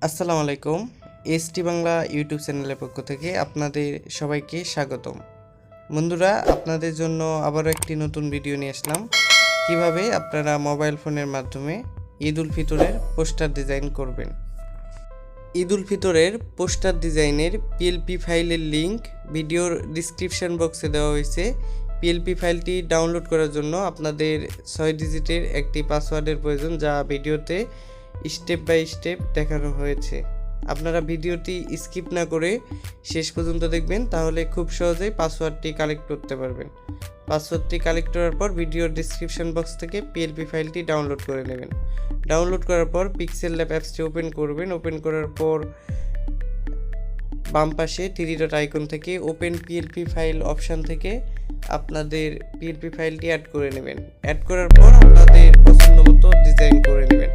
আসসালামু আলাইকুম। ST Bangla YouTube চ্যানেলের পক্ষ থেকে আপনাদের সবাইকে স্বাগতম। বন্ধুরা, আপনাদের জন্য আবারও একটি নতুন ভিডিও নিয়ে আসলাম। কিভাবে আপনারা মোবাইল ফোনের মাধ্যমে ঈদ উল ফিতরের পোস্টার ডিজাইন করবেন। ঈদ উল ফিতরের পোস্টার ডিজাইনের পিএলপি ফাইলের লিংক ভিডিওর ডিসক্রিপশন বক্সে দেওয়া হয়েছে। পিএলপি ফাইলটি ডাউনলোড করার জন্য আপনাদের 6 ডিজিটের একটি পাসওয়ার্ডের প্রয়োজন, যা ভিডিওতে স্টেপ বাই স্টেপ দেখানো হয়েছে। আপনারা ভিডিওটি স্কিপ না করে শেষ পর্যন্ত দেখবেন, তাহলে খুব সহজেই পাসওয়ার্ডটি কালেক্ট করতে পারবেন। পাসওয়ার্ডটি কালেক্ট করার পর ভিডিওর ডিসক্রিপশন বক্স থেকে পিএলপি ফাইলটি ডাউনলোড করে নেবেন। ডাউনলোড করার পর Pixellab অ্যাপসটি ওপেন করবেন। ওপেন করার পর বাম পাশে 3 ডট আইকন থেকে ওপেন পিএলপি ফাইল অপশান থেকে আপনাদের পিএলপি ফাইলটি অ্যাড করে নেবেন। অ্যাড করার পর আপনাদের পছন্দ মতো ডিজাইন করে নেবেন।